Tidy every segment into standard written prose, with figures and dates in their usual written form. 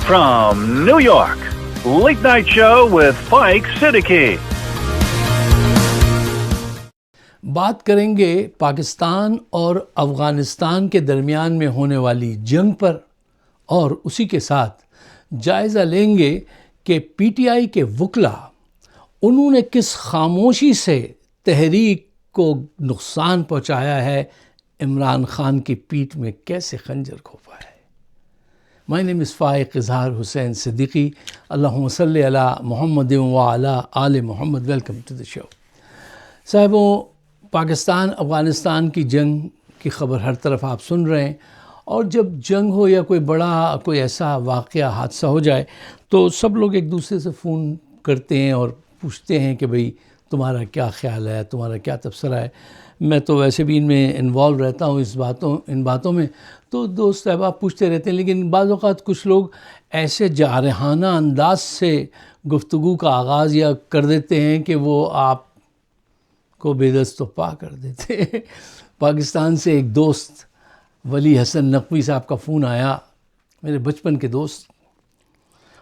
from New York, Late Night Show with Mike Siddiqui. بات کریں گے پاکستان اور افغانستان کے درمیان میں ہونے والی جنگ پر، اور اسی کے ساتھ جائزہ لیں گے کہ پی ٹی آئی کے وکلاء انہوں نے کس خاموشی سے تحریک کو نقصان پہنچایا ہے، عمران خان کی پیٹھ میں کیسے خنجر گھونپا ہے۔ My name is فائق اظہار حسین صدیقی. اللہم صلی علی محمد وعلی آل Muhammad. Welcome to the show. صاحبوں، پاکستان افغانستان کی جنگ کی خبر ہر طرف آپ سن رہے ہیں، اور جب جنگ ہو یا کوئی ایسا واقعہ حادثہ ہو جائے تو سب لوگ ایک دوسرے سے فون کرتے ہیں اور پوچھتے ہیں کہ بھئی تمہارا کیا خیال ہے، تمہارا کیا تبصرہ ہے۔ میں تو ویسے بھی ان میں انوالو رہتا ہوں ان باتوں میں، تو دوست احباب پوچھتے رہتے ہیں، لیکن بعض اوقات کچھ لوگ ایسے جارحانہ انداز سے گفتگو کا آغاز یا کر دیتے ہیں کہ وہ آپ کو بے دست و پا کر دیتے ہیں۔ پاکستان سے ایک دوست ولی حسن نقوی صاحب کا فون آیا، میرے بچپن کے دوست،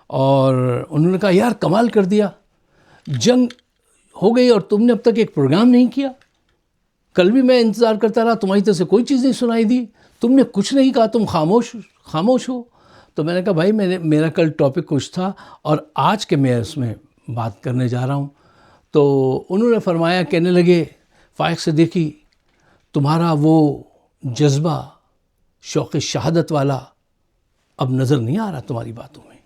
اور انہوں نے کہا یار کمال کر دیا، جنگ ہو گئی اور تم نے اب تک ایک پروگرام نہیں کیا۔ کل بھی میں انتظار کرتا رہا، تمہاری طرف سے کوئی چیز نہیں سنائی دی، تم نے کچھ نہیں کہا، تم خاموش ہو۔ تو میں نے کہا بھائی میرا کل ٹاپک کچھ تھا اور آج کے میں اس میں بات کرنے جا رہا ہوں۔ تو انہوں نے فرمایا، کہنے لگے فائق صدیقی تمہارا وہ جذبہ شوق شہادت والا اب نظر نہیں آ رہا تمہاری باتوں میں۔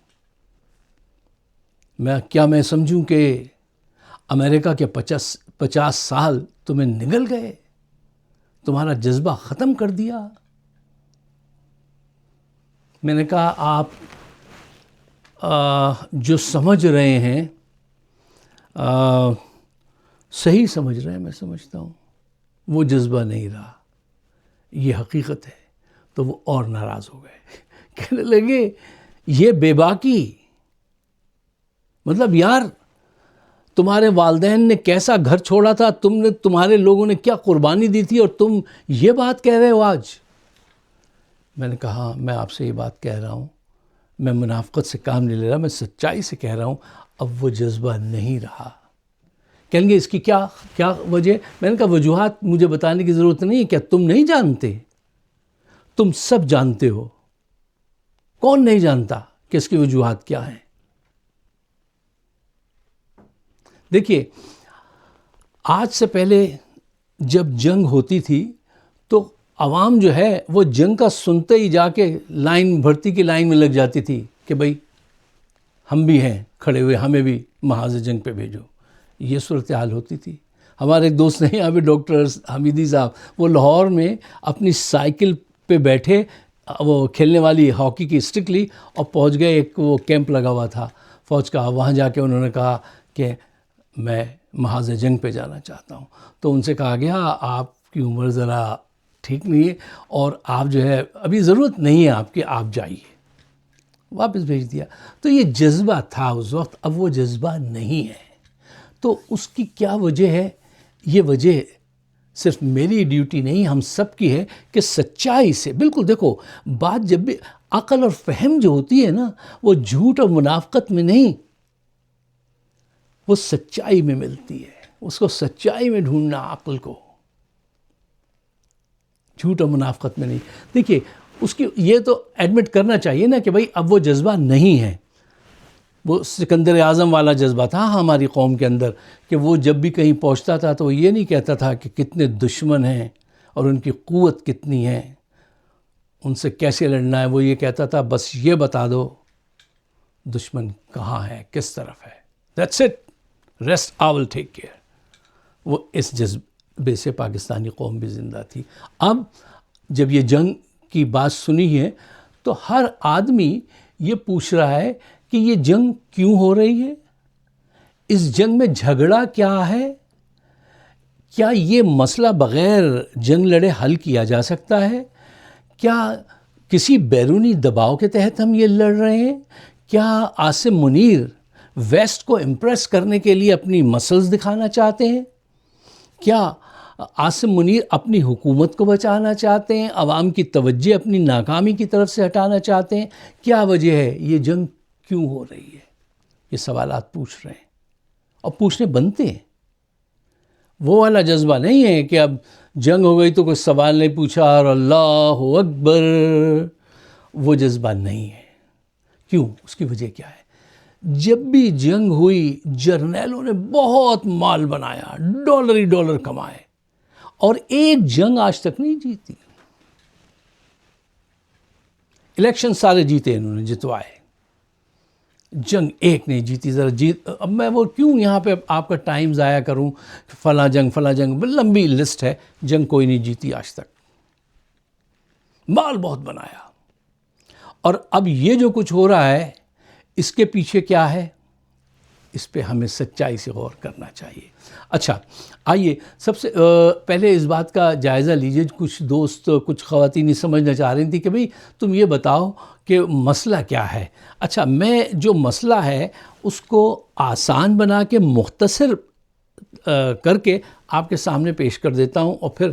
میں سمجھوں کہ امریکہ کے 50 سال تمہیں نگل گئے، تمہارا جذبہ ختم کر دیا۔ میں نے کہا آپ جو سمجھ رہے ہیں صحیح سمجھ رہے ہیں، میں سمجھتا ہوں وہ جذبہ نہیں رہا، یہ حقیقت ہے۔ تو وہ اور ناراض ہو گئے، کہنے لگے یہ بے باکی، مطلب یار تمہارے والدین نے کیسا گھر چھوڑا تھا، تمہارے لوگوں نے کیا قربانی دی تھی، اور تم یہ بات کہہ رہے ہو آج۔ میں نے کہا میں آپ سے یہ بات کہہ رہا ہوں، میں منافقت سے کام نہیں لے رہا، میں سچائی سے کہہ رہا ہوں، اب وہ جذبہ نہیں رہا۔ کہیں گے اس کی کیا وجہ؟ میں نے کہا وجوہات مجھے بتانے کی ضرورت نہیں ہے، کیا تم نہیں جانتے؟ تم سب جانتے ہو، کون نہیں جانتا کہ اس کی وجوہات کیا ہیں؟ دیکھیے، آج سے پہلے جب جنگ ہوتی تھی تو عوام جو ہے وہ جنگ کا سنتے ہی جا کے بھرتی کی لائن میں لگ جاتی تھی کہ بھئی ہم بھی ہیں کھڑے ہوئے، ہمیں بھی محاذ جنگ پہ بھیجو۔ یہ صورتحال ہوتی تھی۔ ہمارے ایک دوست ہیں یہاں پہ ڈاکٹر حمیدی صاحب، وہ لاہور میں اپنی سائیکل پہ بیٹھے، وہ کھیلنے والی ہاکی کی اسٹک لی اور پہنچ گئے، ایک وہ کیمپ لگا ہوا تھا فوج کا، وہاں جا کے انہوں نے کہا کہ میں محاذ جنگ پہ جانا چاہتا ہوں۔ تو ان سے کہا گیا آپ کی عمر ذرا ٹھیک نہیں ہے، اور آپ جو ہے ابھی ضرورت نہیں ہے آپ کی، آپ جائیے۔ واپس بھیج دیا۔ تو یہ جذبہ تھا اس وقت، اب وہ جذبہ نہیں ہے۔ تو اس کی کیا وجہ ہے؟ یہ وجہ صرف میری ڈیوٹی نہیں، ہم سب کی ہے کہ سچائی سے، بالکل دیکھو بات جب بھی عقل اور فہم جو ہوتی ہے نا، وہ جھوٹ اور منافقت میں نہیں، وہ سچائی میں ملتی ہے۔ اس کو سچائی میں ڈھونڈنا، عقل کو، جھوٹ اور منافقت میں نہیں۔ دیکھیے اس کی یہ تو ایڈمٹ کرنا چاہیے نا کہ بھئی اب وہ جذبہ نہیں ہے۔ وہ سکندر اعظم والا جذبہ تھا ہماری قوم کے اندر، کہ وہ جب بھی کہیں پہنچتا تھا تو وہ یہ نہیں کہتا تھا کہ کتنے دشمن ہیں اور ان کی قوت کتنی ہے، ان سے کیسے لڑنا ہے۔ وہ یہ کہتا تھا بس یہ بتا دو دشمن کہاں ہے، کس طرف ہے، that's it, rest I will take care۔ وہ اس جذبے سے پاکستانی قوم بھی زندہ تھی۔ اب جب یہ جنگ کی بات سنی ہے تو ہر آدمی یہ پوچھ رہا ہے کہ یہ جنگ کیوں ہو رہی ہے، اس جنگ میں جھگڑا کیا ہے، کیا یہ مسئلہ بغیر جنگ لڑے حل کیا جا سکتا ہے، کیا کسی بیرونی دباؤ کے تحت ہم یہ لڑ رہے ہیں، کیا عاصم منیر ویسٹ کو امپریس کرنے کے لیے اپنی مسلز دکھانا چاہتے ہیں، کیا عاصم منیر اپنی حکومت کو بچانا چاہتے ہیں، عوام کی توجہ اپنی ناکامی کی طرف سے ہٹانا چاہتے ہیں؟ کیا وجہ ہے؟ یہ جنگ کیوں ہو رہی ہے؟ یہ سوالات پوچھ رہے ہیں اور پوچھنے بنتے ہیں. وہ والا جذبہ نہیں ہے کہ اب جنگ ہو گئی تو کوئی سوال نہیں پوچھا اور اللہ اکبر، وہ جذبہ نہیں ہے. کیوں؟ اس کی وجہ کیا ہے؟ جب بھی جنگ ہوئی جرنیلوں نے بہت مال بنایا، ڈالر ہی ڈالر کمائے، اور ایک جنگ آج تک نہیں جیتی. الیکشن سارے جیتے انہوں نے، جتوائے، جنگ ایک نہیں جیتی. ذرا اب میں وہ کیوں یہاں پہ آپ کا ٹائم ضائع کروں؟ فلاں جنگ، لمبی لسٹ ہے، جنگ کوئی نہیں جیتی آج تک. مال بہت بنایا. اور اب یہ جو کچھ ہو رہا ہے اس کے پیچھے کیا ہے؟ اس پہ ہمیں سچائی سے غور کرنا چاہیے. اچھا آئیے سب سے پہلے اس بات کا جائزہ لیجئے. کچھ دوست، کچھ خواتین سمجھنا چاہ رہی تھی کہ بھئی تم یہ بتاؤ کہ مسئلہ کیا ہے. اچھا، میں جو مسئلہ ہے اس کو آسان بنا کے مختصر کر کے آپ کے سامنے پیش کر دیتا ہوں، اور پھر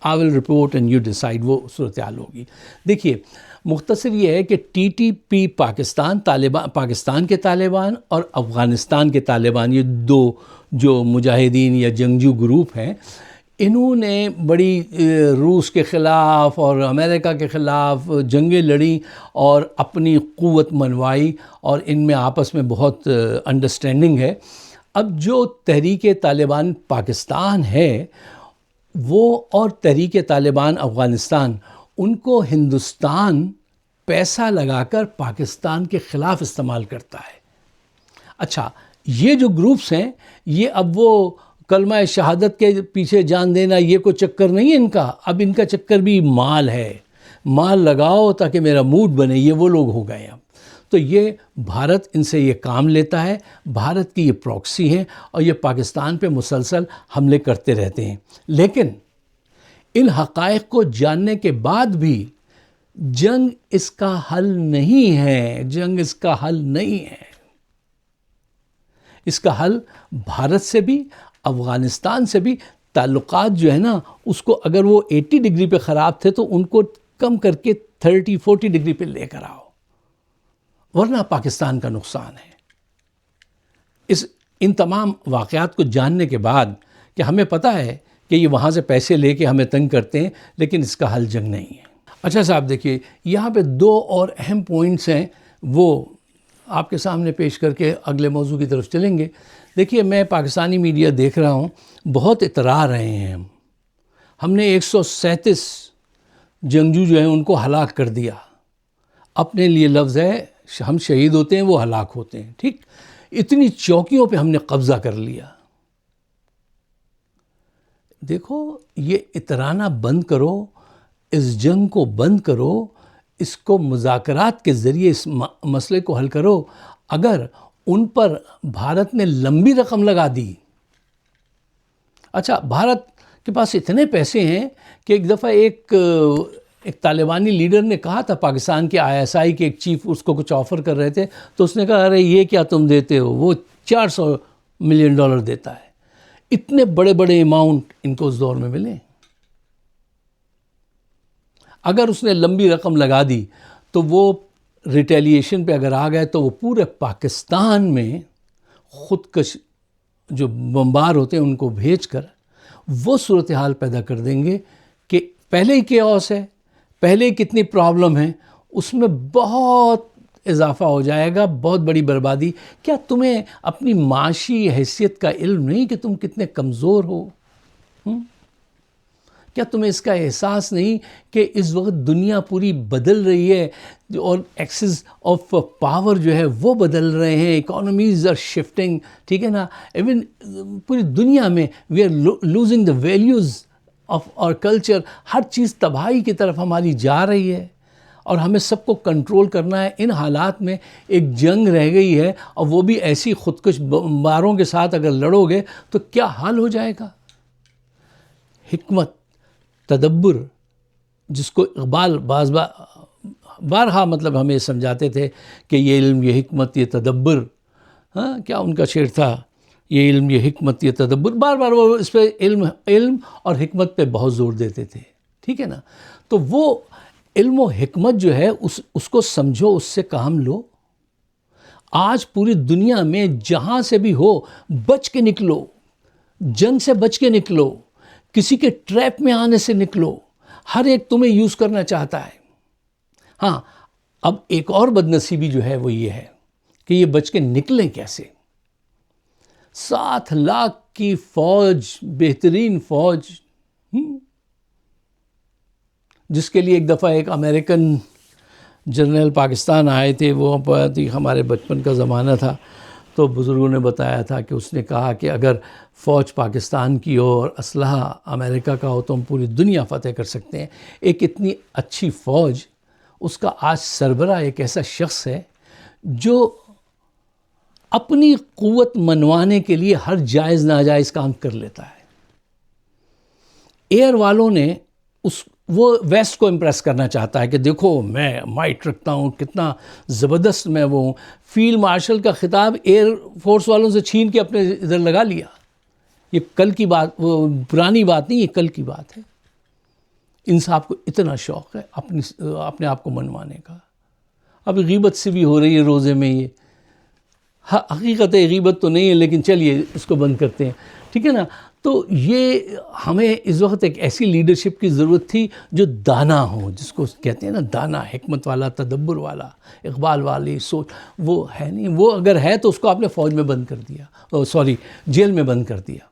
I will report and you decide، وہ صورتحال ہوگی. دیکھیے مختصر یہ ہے کہ ٹی ٹی پی پاکستان کے طالبان اور افغانستان کے طالبان، یہ دو جو مجاہدین یا جنگجو گروپ ہیں، انہوں نے بڑی روس کے خلاف اور امریکہ کے خلاف جنگیں لڑیں اور اپنی قوت منوائی، اور ان میں آپس میں بہت انڈرسٹینڈنگ ہے. اب جو تحریک طالبان پاکستان ہے وہ اور تحریک طالبان افغانستان، ان کو ہندوستان پیسہ لگا کر پاکستان کے خلاف استعمال کرتا ہے. اچھا، یہ جو گروپس ہیں یہ اب وہ کلمہ شہادت کے پیچھے جان دینا یہ کوئی چکر نہیں ہے ان کا. اب ان کا چکر بھی مال ہے، مال لگاؤ تاکہ میرا موڈ بنے، یہ وہ لوگ ہو گئے اب. تو یہ بھارت ان سے یہ کام لیتا ہے، بھارت کی یہ پروکسی ہیں اور یہ پاکستان پہ مسلسل حملے کرتے رہتے ہیں. لیکن ان حقائق کو جاننے کے بعد بھی جنگ اس کا حل نہیں ہے. جنگ اس کا حل نہیں ہے. اس کا حل بھارت سے بھی، افغانستان سے بھی تعلقات جو ہے نا، اس کو اگر وہ 80 ڈگری پہ خراب تھے تو ان کو کم کر کے 30-40 ڈگری پہ لے کر آؤ، ورنہ پاکستان کا نقصان ہے. ان تمام واقعات کو جاننے کے بعد کہ ہمیں پتہ ہے کہ یہ وہاں سے پیسے لے کے ہمیں تنگ کرتے ہیں، لیکن اس کا حل جنگ نہیں ہے. اچھا صاحب، دیکھیے یہاں پہ دو اور اہم پوائنٹس ہیں، وہ آپ کے سامنے پیش کر کے اگلے موضوع کی طرف چلیں گے. دیکھیے میں پاکستانی میڈیا دیکھ رہا ہوں، بہت اترا رہے ہیں. ہم نے 137 جنگجو جو ہیں ان کو ہلاک کر دیا. اپنے لیے لفظ ہے، ہم شہید ہوتے ہیں، وہ ہلاک ہوتے ہیں. ٹھیک، اتنی چوکیوں پہ ہم نے قبضہ کر لیا. دیکھو یہ اترانا بند کرو، اس جنگ کو بند کرو، اس کو مذاکرات کے ذریعے اس مسئلے کو حل کرو. اگر ان پر بھارت نے لمبی رقم لگا دی، اچھا بھارت کے پاس اتنے پیسے ہیں کہ ایک دفعہ ایک طالبانی لیڈر نے کہا تھا پاکستان کے ISI کے ایک چیف اس کو کچھ آفر کر رہے تھے، تو اس نے کہا ارے یہ کیا تم دیتے ہو، وہ $400 ملین دیتا ہے. اتنے بڑے بڑے اماؤنٹ ان کو اس دور میں ملے. اگر اس نے لمبی رقم لگا دی تو وہ ریٹیلیشن پہ اگر آ گئے تو وہ پورے پاکستان میں خودکش جو بمبار ہوتے ہیں ان کو بھیج کر وہ صورتحال پیدا کر دیں گے کہ پہلے ہی کیوس ہے، پہلے ہی کتنی پرابلم ہے، اس میں بہت اضافہ ہو جائے گا، بہت بڑی بربادی. کیا تمہیں اپنی معاشی حیثیت کا علم نہیں کہ تم کتنے کمزور ہو؟ کیا تمہیں اس کا احساس نہیں کہ اس وقت دنیا پوری بدل رہی ہے اور ایکسس آف پاور جو ہے وہ بدل رہے ہیں، اکانومیز آر شفٹنگ، ٹھیک ہے نا. ایون پوری دنیا میں we are losing the values of our culture. ہر چیز تباہی کی طرف ہماری جا رہی ہے اور ہمیں سب کو کنٹرول کرنا ہے. ان حالات میں ایک جنگ رہ گئی ہے اور وہ بھی ایسی خودکش بمباروں کے ساتھ اگر لڑو گے تو کیا حال ہو جائے گا. حکمت، تدبر، جس کو اقبال بارہا مطلب ہمیں سمجھاتے تھے کہ یہ علم، یہ حکمت، یہ تدبر، کیا ان کا شعر تھا، یہ علم، یہ حکمت، یہ تدبر، بار بار وہ اس پہ علم اور حکمت پہ بہت زور دیتے تھے، ٹھیک ہے نا. تو وہ علم و حکمت جو ہے اس کو سمجھو، اس سے کام لو. آج پوری دنیا میں جہاں سے بھی ہو بچ کے نکلو، جنگ سے بچ کے نکلو، کسی کے ٹریپ میں آنے سے نکلو. ہر ایک تمہیں یوز کرنا چاہتا ہے. ہاں، اب ایک اور بدنصیبی جو ہے وہ یہ ہے کہ یہ بچ کے نکلیں کیسے. 7 لاکھ کی فوج، بہترین فوج، جس کے لیے ایک دفعہ ایک امریکن جنرل پاکستان آئے تھے. وہ ہمارے بچپن کا زمانہ تھا، تو بزرگوں نے بتایا تھا کہ اس نے کہا کہ اگر فوج پاکستان کی ہو اور اسلحہ امریکہ کا ہو تو ہم پوری دنیا فتح کر سکتے ہیں. ایک اتنی اچھی فوج، اس کا آج سربراہ ایک ایسا شخص ہے جو اپنی قوت منوانے کے لیے ہر جائز ناجائز کام کر لیتا ہے. ایئر والوں نے وہ ویسٹ کو امپریس کرنا چاہتا ہے کہ دیکھو میں مائٹ رکھتا ہوں، کتنا زبردست میں وہ ہوں. فیلڈ مارشل کا خطاب ایئر فورس والوں سے چھین کے اپنے ادھر لگا لیا. یہ کل کی بات، وہ پرانی بات نہیں، یہ کل کی بات ہے. ان صاحب کو اتنا شوق ہے اپنے آپ کو منوانے کا. اب غیبت سے بھی ہو رہی ہے روزے میں. یہ حقیقت غیبت تو نہیں ہے، لیکن چلیے اس کو بند کرتے ہیں، ٹھیک ہے نا. تو یہ ہمیں اس وقت ایک ایسی لیڈرشپ کی ضرورت تھی جو دانا ہو، جس کو کہتے ہیں نا دانا، حکمت والا، تدبر والا، اقبال والی سوچ. وہ ہے نہیں. وہ اگر ہے تو اس کو آپ نے فوج میں بند کر دیا، جیل میں بند کر دیا.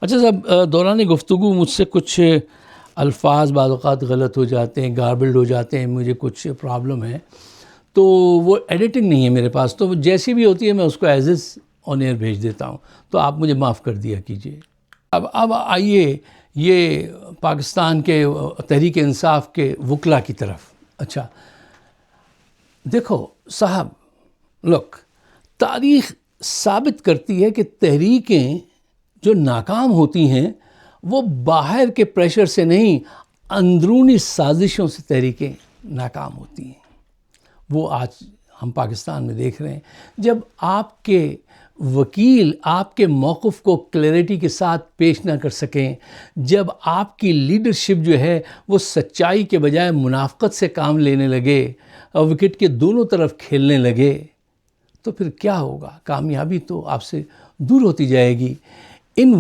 اچھا صاحب، دوران گفتگو مجھ سے کچھ الفاظ بعض اوقات غلط ہو جاتے ہیں، گاربلڈ ہو جاتے ہیں، مجھے کچھ پرابلم ہے، تو وہ ایڈیٹنگ نہیں ہے میرے پاس، تو جیسی بھی ہوتی ہے میں اس کو ایز از آن ایئر بھیج دیتا ہوں، تو آپ مجھے معاف کر دیا کیجیے. اب آئیے یہ پاکستان کے تحریک انصاف کے وکلا کی طرف. اچھا دیکھو صاحب، لوک، تاریخ ثابت کرتی ہے کہ تحریکیں جو ناکام ہوتی ہیں وہ باہر کے پریشر سے نہیں، اندرونی سازشوں سے تحریکیں ناکام ہوتی ہیں. وہ آج ہم پاکستان میں دیکھ رہے ہیں. جب آپ کے وکیل آپ کے موقف کو کلیئرٹی کے ساتھ پیش نہ کر سکیں، جب آپ کی لیڈرشپ جو ہے وہ سچائی کے بجائے منافقت سے کام لینے لگے اور وکٹ کے دونوں طرف کھیلنے لگے، تو پھر کیا ہوگا؟ کامیابی تو آپ سے دور ہوتی جائے گی. ان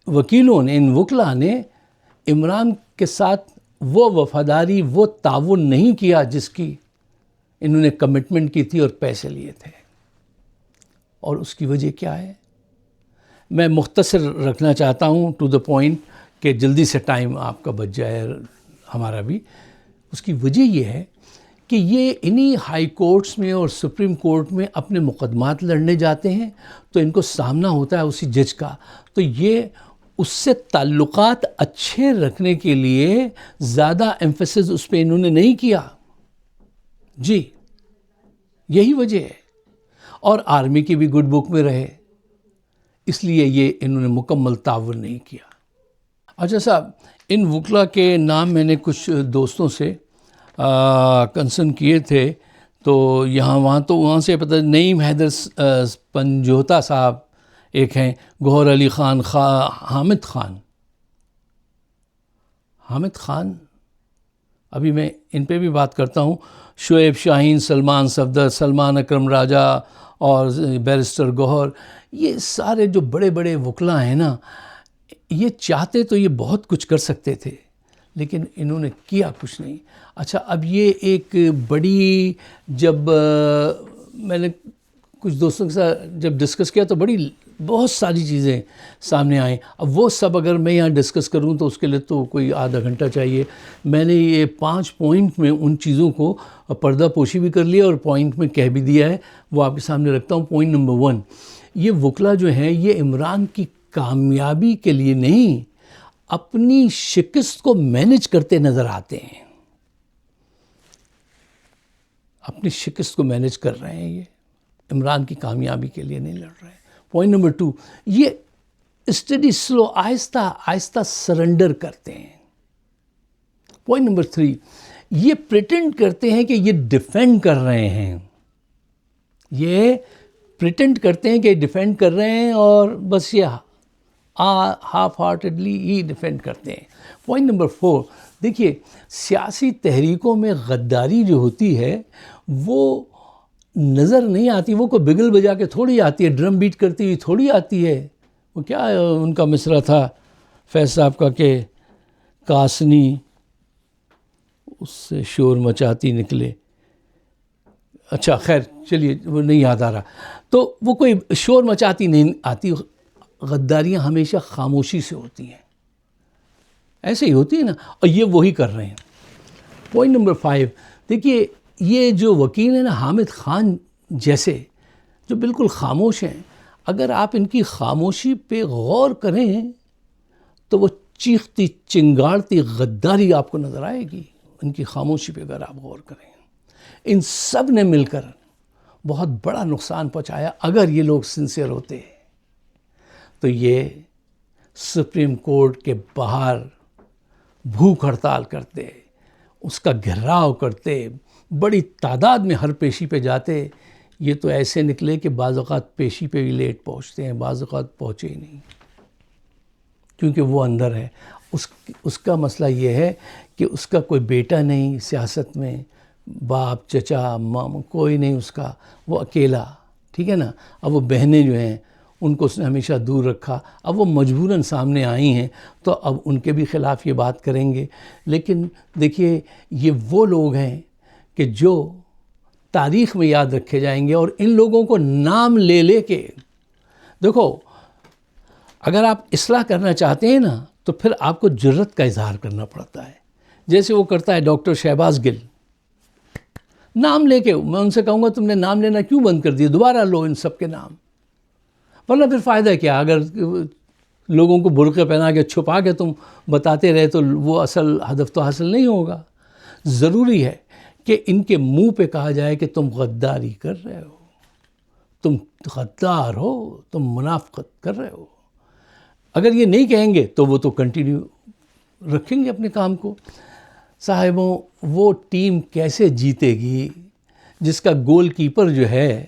وکیلوں نے، ان وکلا نے عمران کے ساتھ وہ وفاداری، وہ تعاون نہیں کیا جس کی انہوں نے کمٹمنٹ کی تھی اور پیسے لیے تھے. اور اس کی وجہ کیا ہے؟ میں مختصر رکھنا چاہتا ہوں، ٹو دا پوائنٹ، کہ جلدی سے ٹائم آپ کا بچ جائے، ہمارا بھی. اس کی وجہ یہ ہے کہ یہ انہی ہائی کورٹس میں اور سپریم کورٹ میں اپنے مقدمات لڑنے جاتے ہیں، تو ان کو سامنا ہوتا ہے اسی جج کا. تو یہ اس سے تعلقات اچھے رکھنے کے لیے زیادہ ایمفیسس اس پہ انہوں نے نہیں کیا. جی یہی وجہ ہے. اور آرمی کی بھی گڈ بک میں رہے، اس لیے یہ انہوں نے مکمل تعاون نہیں کیا. اچھا صاحب، ان وکلا کے نام میں نے کچھ دوستوں سے کنسرن کیے تھے، تو وہاں سے پتہ، نعیم حیدر پنجوتا صاحب ایک ہیں، گوہر علی خان، حامد خان، ابھی میں ان پہ بھی بات کرتا ہوں. شعیب شاہین، سلمان صفدر، سلمان اکرم راجہ اور بیرسٹر گوہر، یہ سارے جو بڑے بڑے وکلا ہیں نا، یہ چاہتے تو یہ بہت کچھ کر سکتے تھے، لیکن انہوں نے کیا کچھ نہیں. اچھا، اب یہ ایک بڑی، جب میں نے کچھ دوستوں کے ساتھ جب ڈسکس کیا تو بہت ساری چیزیں سامنے آئیں. اب وہ سب اگر میں یہاں ڈسکس کروں تو اس کے لیے تو کوئی آدھا گھنٹہ چاہیے. میں نے یہ 5 پوائنٹ میں ان چیزوں کو پردہ پوشی بھی کر لیا اور پوائنٹ میں کہہ بھی دیا ہے، وہ آپ کے سامنے رکھتا ہوں. پوائنٹ نمبر 1، یہ وکلا جو ہیں یہ عمران کی کامیابی کے لیے نہیں، اپنی شکست کو مینج کرتے نظر آتے ہیں. اپنی شکست کو مینج کر رہے ہیں، یہ عمران کی کامیابی کے لیے نہیں لڑ رہے ہیں. پوائنٹ نمبر 2، یہ اسٹڈی سلو، آہستہ آہستہ سرنڈر کرتے ہیں. پوائنٹ نمبر 3، یہ پریٹینڈ کرتے ہیں کہ یہ ڈیفینڈ کر رہے ہیں، یہ پریٹینڈ کرتے ہیں کہ ڈیفینڈ کر رہے ہیں اور بس یہ ہاف ہارٹیڈلی ہی ڈیفینڈ کرتے ہیں. پوائنٹ نمبر 4، دیکھیے سیاسی تحریکوں میں غداری جو ہوتی ہے وہ نظر نہیں آتی، وہ کوئی بگل بجا کے تھوڑی آتی ہے، ڈرم بیٹ کرتی ہوئی تھوڑی آتی ہے. وہ کیا ان کا مصرع تھا فیض صاحب کا کہ کاسنی اس سے شور مچاتی نکلے. اچھا خیر چلیے وہ نہیں یاد آ رہا. تو وہ کوئی شور مچاتی نہیں آتی، غداریاں ہمیشہ خاموشی سے ہوتی ہیں، ایسے ہی ہوتی ہے نا، اور یہ وہی کر رہے ہیں. پوائنٹ نمبر 5، دیکھیے یہ جو وکیل ہیں نا حامد خان جیسے جو بالکل خاموش ہیں، اگر آپ ان کی خاموشی پہ غور کریں تو وہ چیختی چنگاڑتی غداری آپ کو نظر آئے گی ان کی خاموشی پہ اگر آپ غور کریں. ان سب نے مل کر بہت بڑا نقصان پہنچایا. اگر یہ لوگ سنسیئر ہوتے تو یہ سپریم کورٹ کے باہر بھوک ہڑتال کرتے، اس کا گھیراؤ کرتے، بڑی تعداد میں ہر پیشی پہ جاتے. یہ تو ایسے نکلے کہ بعض اوقات پیشی پہ بھی لیٹ پہنچتے ہیں، بعض اوقات پہنچے ہی نہیں، کیونکہ وہ اندر ہے. اس کا مسئلہ یہ ہے کہ اس کا کوئی بیٹا نہیں سیاست میں، باپ چچا ماما کوئی نہیں اس کا، وہ اکیلا، ٹھیک ہے نا. اب وہ بہنیں جو ہیں ان کو اس نے ہمیشہ دور رکھا، اب وہ مجبوراً سامنے آئی ہیں تو اب ان کے بھی خلاف یہ بات کریں گے. لیکن دیکھیے یہ وہ لوگ ہیں کہ جو تاریخ میں یاد رکھے جائیں گے، اور ان لوگوں کو نام لے لے کے دیکھو، اگر آپ اصلاح کرنا چاہتے ہیں نا تو پھر آپ کو جرت کا اظہار کرنا پڑتا ہے، جیسے وہ کرتا ہے ڈاکٹر شہباز گل. نام لے کے میں ان سے کہوں گا تم نے نام لینا کیوں بند کر دیا، دوبارہ لو ان سب کے نام، ورنہ پھر فائدہ کیا. اگر لوگوں کو برقعے پہنا کے چھپا کے تم بتاتے رہے تو وہ اصل ہدف تو حاصل نہیں ہوگا. ضروری ہے کہ ان کے منہ پہ کہا جائے کہ تم غداری کر رہے ہو، تم غدار ہو، تم منافقت کر رہے ہو. اگر یہ نہیں کہیں گے تو وہ تو کنٹینیو رکھیں گے اپنے کام کو. صاحبوں وہ ٹیم کیسے جیتے گی جس کا گول کیپر جو ہے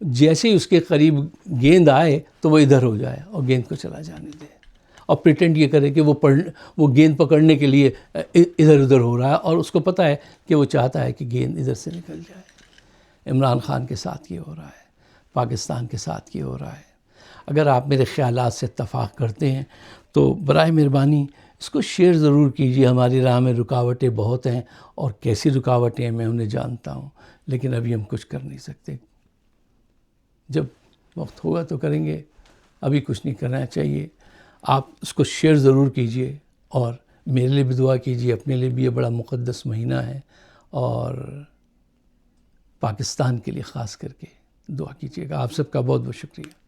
جیسے ہی اس کے قریب گیند آئے تو وہ ادھر ہو جائے اور گیند کو چلا جانے دے، اور پریٹینڈ یہ کرے کہ وہ گیند پکڑنے کے لیے ادھر ادھر ہو رہا ہے، اور اس کو پتہ ہے کہ وہ چاہتا ہے کہ گیند ادھر سے نکل جائے. عمران خان کے ساتھ یہ ہو رہا ہے، پاکستان کے ساتھ یہ ہو رہا ہے. اگر آپ میرے خیالات سے اتفاق کرتے ہیں تو برائے مہربانی اس کو شیئر ضرور کیجیے. ہماری راہ میں رکاوٹیں بہت ہیں، اور کیسی رکاوٹیں ہیں میں انہیں جانتا ہوں، لیکن ابھی ہم کچھ کر نہیں سکتے. جب وقت ہوگا تو کریں گے، ابھی کچھ نہیں کرنا چاہیے. آپ اس کو شیئر ضرور کیجیے، اور میرے لیے بھی دعا کیجیے. اپنے لیے بھی یہ بڑا مقدس مہینہ ہے، اور پاکستان کے لیے خاص کر کے دعا کیجیے گا. آپ سب کا بہت بہت شکریہ.